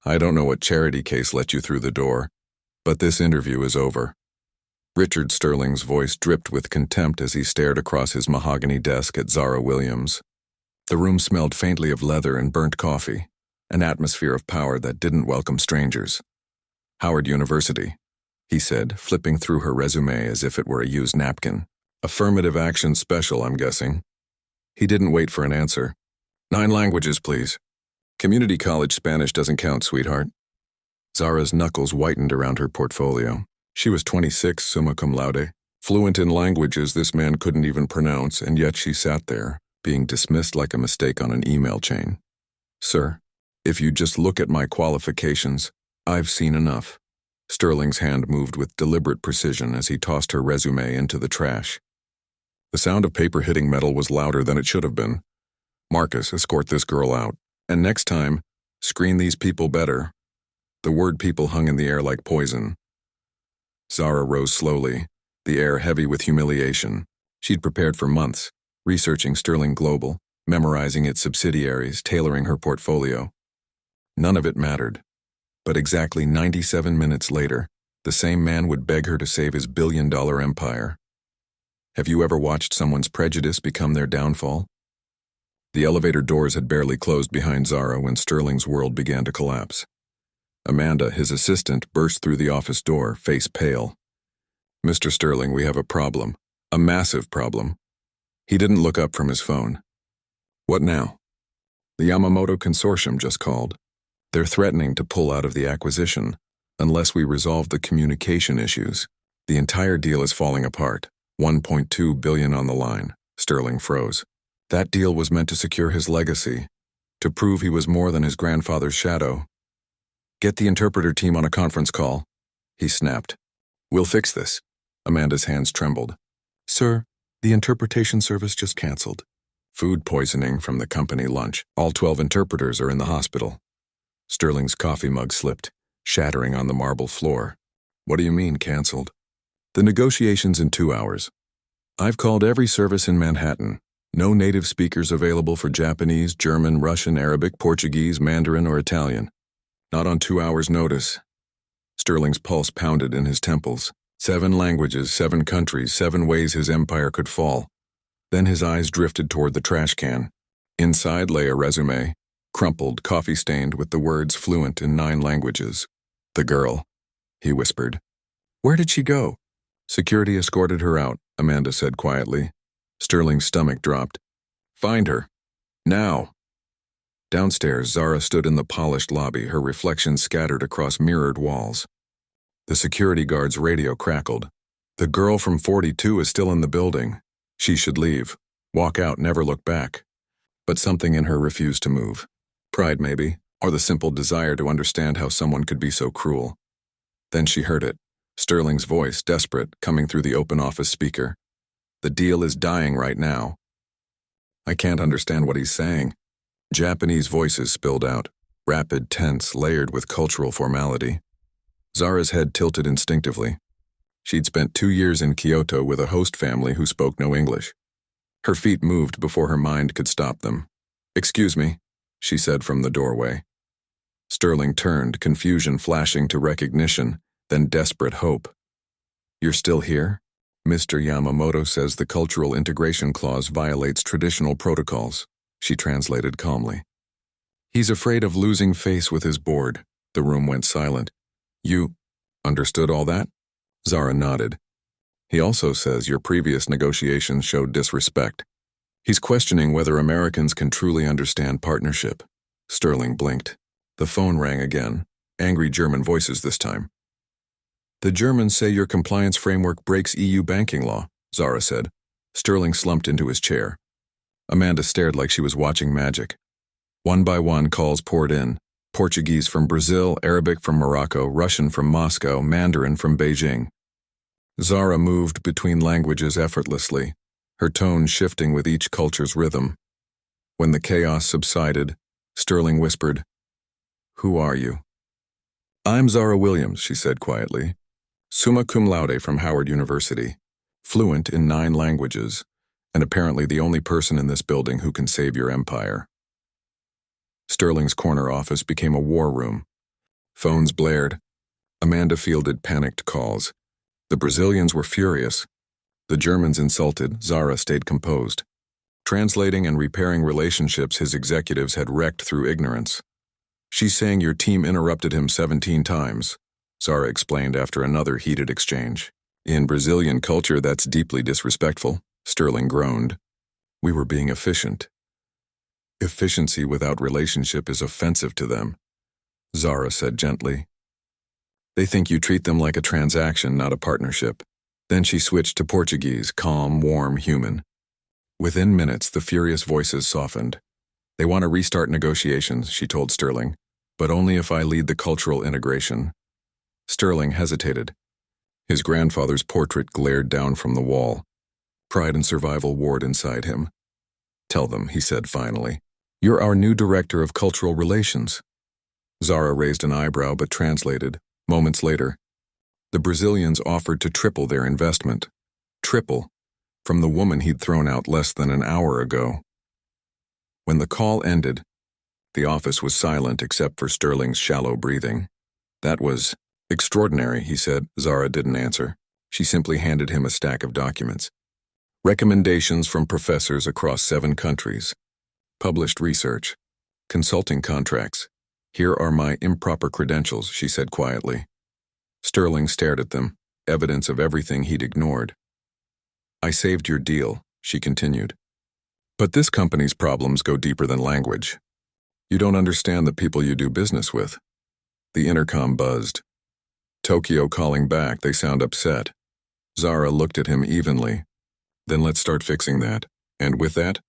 I don't know what charity case let you through the door, but this interview is over." Richard Sterling's voice dripped with contempt as he stared across his mahogany desk at Zara Williams. The room smelled faintly of leather and burnt coffee, an atmosphere of power that didn't welcome strangers. "Howard University," he said, flipping through her resume as if it were a used napkin. "Affirmative action special, I'm guessing." He didn't wait for an answer. "9 languages, please." "Community college Spanish doesn't count, sweetheart." Zara's knuckles whitened around her portfolio. She was 26, summa cum laude, fluent in languages this man couldn't even pronounce, and yet she sat there, being dismissed like a mistake on an email chain. "Sir, if you just look at my qualifications, I've seen enough." Sterling's hand moved with deliberate precision as he tossed her resume into the trash. The sound of paper hitting metal was louder than it should have been. "Marcus, escort this girl out. And next time, screen these people better." The word people hung in the air like poison. Zara rose slowly, the air heavy with humiliation. She'd prepared for months, researching Sterling Global, memorizing its subsidiaries, tailoring her portfolio. None of it mattered. But exactly 97 minutes later, the same man would beg her to save his billion-dollar empire. Have you ever watched someone's prejudice become their downfall? The elevator doors had barely closed behind Zara when Sterling's world began to collapse. Amanda, his assistant, burst through the office door, face pale. "Mr. Sterling, we have a problem. A massive problem." He didn't look up from his phone. "What now?" "The Yamamoto Consortium just called. They're threatening to pull out of the acquisition unless we resolve the communication issues. The entire deal is falling apart. $1.2 billion on the line." Sterling froze. That deal was meant to secure his legacy, to prove he was more than his grandfather's shadow. "Get the interpreter team on a conference call," he snapped. "We'll fix this." Amanda's hands trembled. "Sir, the interpretation service just canceled. Food poisoning from the company lunch. All 12 interpreters are in the hospital." Sterling's coffee mug slipped, shattering on the marble floor. "What do you mean, canceled?" "The negotiations in 2 hours. I've called every service in Manhattan. No native speakers available for Japanese, German, Russian, Arabic, Portuguese, Mandarin, or Italian. Not on 2 hours' notice." Sterling's pulse pounded in his temples. 7 languages, 7 countries, 7 ways his empire could fall. Then his eyes drifted toward the trash can. Inside lay a resume, crumpled, coffee-stained, with the words fluent in 9 languages. "The girl," he whispered. "Where did she go?" "Security escorted her out," Amanda said quietly. Sterling's stomach dropped. "Find her. Now." Downstairs, Zara stood in the polished lobby, her reflection scattered across mirrored walls. The security guard's radio crackled. "The girl from 42 is still in the building. She should leave. Walk out, never look back." But something in her refused to move. Pride, maybe, or the simple desire to understand how someone could be so cruel. Then she heard it, Sterling's voice, desperate, coming through the open office speaker. "The deal is dying right now." "I can't understand what he's saying." Japanese voices spilled out, rapid, tense, layered with cultural formality. Zara's head tilted instinctively. She'd spent 2 years in Kyoto with a host family who spoke no English. Her feet moved before her mind could stop them. "Excuse me," she said from the doorway. Sterling turned, confusion flashing to recognition, then desperate hope. "You're still here? Mr. Yamamoto says the cultural integration clause violates traditional protocols," she translated calmly. "He's afraid of losing face with his board." The room went silent. "You understood all that?" Zara nodded. "He also says your previous negotiations showed disrespect. He's questioning whether Americans can truly understand partnership." Sterling blinked. The phone rang again, angry German voices this time. "The Germans say your compliance framework breaks EU banking law," Zara said. Sterling slumped into his chair. Amanda stared like she was watching magic. One by one, calls poured in. Portuguese from Brazil, Arabic from Morocco, Russian from Moscow, Mandarin from Beijing. Zara moved between languages effortlessly, her tone shifting with each culture's rhythm. When the chaos subsided, Sterling whispered, "Who are you?" "I'm Zara Williams," she said quietly. "Summa cum laude from Howard University, fluent in 9 languages, and apparently the only person in this building who can save your empire." Sterling's corner office became a war room. Phones blared. Amanda fielded panicked calls. The Brazilians were furious. The Germans insulted. Zara stayed composed. Translating and repairing relationships his executives had wrecked through ignorance. "She's saying your team interrupted him 17 times, Zara explained after another heated exchange. "In Brazilian culture, that's deeply disrespectful," Sterling groaned. "We were being efficient." "Efficiency without relationship is offensive to them," Zara said gently. "They think you treat them like a transaction, not a partnership." Then she switched to Portuguese, calm, warm, human. Within minutes, the furious voices softened. "They want to restart negotiations," she told Sterling, "but only if I lead the cultural integration." Sterling hesitated. His grandfather's portrait glared down from the wall. Pride and survival warred inside him. "Tell them," he said finally. "You're our new director of cultural relations." Zara raised an eyebrow but translated. Moments later, the Brazilians offered to triple their investment. Triple, from the woman he'd thrown out less than an hour ago. When the call ended, the office was silent except for Sterling's shallow breathing. "That was extraordinary," he said. Zara didn't answer. She simply handed him a stack of documents. Recommendations from professors across 7 countries. Published research. Consulting contracts. "Here are my improper credentials," she said quietly. Sterling stared at them, evidence of everything he'd ignored. "I saved your deal," she continued. "But this company's problems go deeper than language. You don't understand the people you do business with." The intercom buzzed. "Tokyo calling back, they sound upset." Zara looked at him evenly. "Then let's start fixing that." And with that,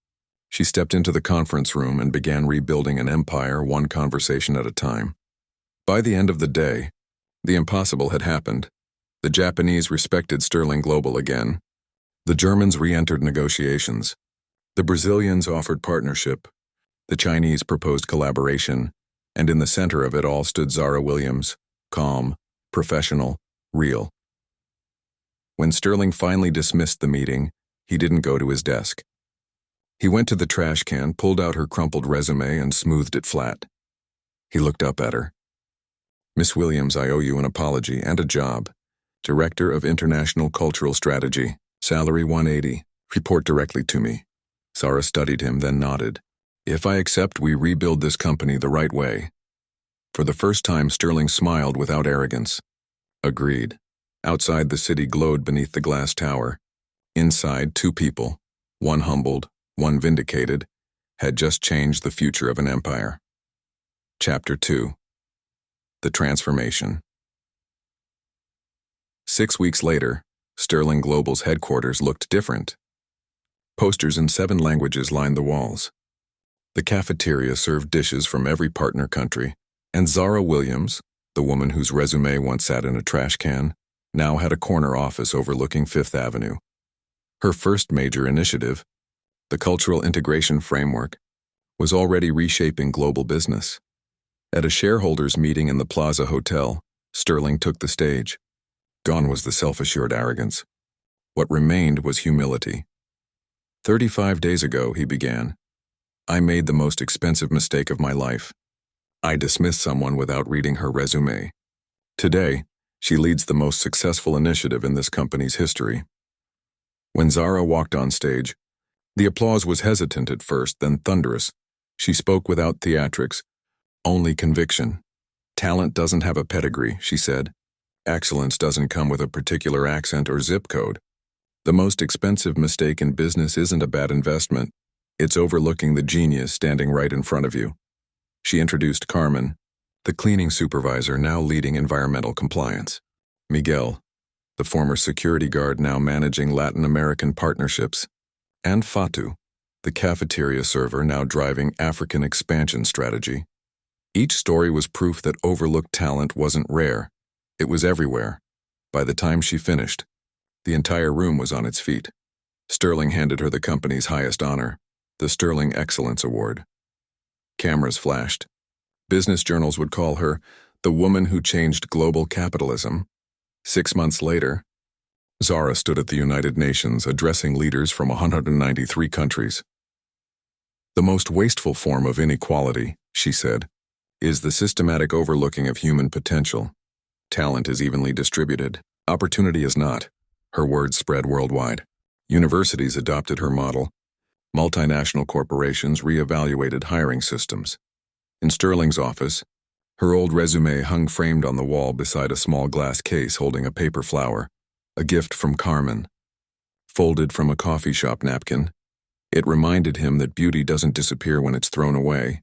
she stepped into the conference room and began rebuilding an empire one conversation at a time. By the end of the day, the impossible had happened. The Japanese respected Sterling Global again. The Germans re-entered negotiations. The Brazilians offered partnership. The Chinese proposed collaboration. And in the center of it all stood Zara Williams, calm, professional, real. When Sterling finally dismissed the meeting, he didn't go to his desk. He went to the trash can, pulled out her crumpled resume, and smoothed it flat. He looked up at her. "Miss Williams, I owe you an apology and a job. Director of International Cultural Strategy. Salary $180. Report directly to me." Zara studied him, then nodded. "If I accept, we rebuild this company the right way." For the first time, Sterling smiled without arrogance. "Agreed." Outside, the city glowed beneath the glass tower. Inside, 2 people, one humbled, one vindicated, had just changed the future of an empire. Chapter 2. The Transformation. 6 weeks later, Sterling Global's headquarters looked different. Posters in 7 languages lined the walls. The cafeteria served dishes from every partner country, and Zara Williams, the woman whose resume once sat in a trash can, now had a corner office overlooking 5th Avenue. Her first major initiative, the Cultural Integration Framework, was already reshaping global business. At a shareholders' meeting in the Plaza Hotel, Sterling took the stage. Gone was the self-assured arrogance. What remained was humility. 35 days ago, he began, I made the most expensive mistake of my life. I dismissed someone without reading her resume. Today, she leads the most successful initiative in this company's history. When Zara walked on stage, the applause was hesitant at first, then thunderous. She spoke without theatrics, only conviction. Talent doesn't have a pedigree, she said. Excellence doesn't come with a particular accent or zip code. The most expensive mistake in business isn't a bad investment. It's overlooking the genius standing right in front of you. She introduced Carmen, the cleaning supervisor now leading environmental compliance. Miguel, the former security guard now managing Latin American partnerships. And Fatu, the cafeteria server now driving African expansion strategy. Each story was proof that overlooked talent wasn't rare. It was everywhere. By the time she finished, the entire room was on its feet. Sterling handed her the company's highest honor, the Sterling Excellence Award. Cameras flashed. Business journals would call her the woman who changed global capitalism. 6 months later, Zara stood at the United Nations addressing leaders from 193 countries. The most wasteful form of inequality, she said, is the systematic overlooking of human potential. Talent is evenly distributed. Opportunity is not. Her words spread worldwide. Universities adopted her model. Multinational corporations reevaluated hiring systems. In Sterling's office, her old resume hung framed on the wall beside a small glass case holding a paper flower, a gift from Carmen. Folded from a coffee shop napkin, it reminded him that beauty doesn't disappear when it's thrown away.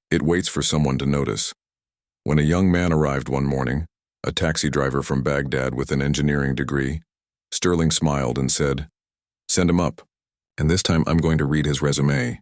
It waits for someone to notice. When a young man arrived one morning, a taxi driver from Baghdad with an engineering degree, Sterling smiled and said, "Send him up, and this time I'm going to read his resume."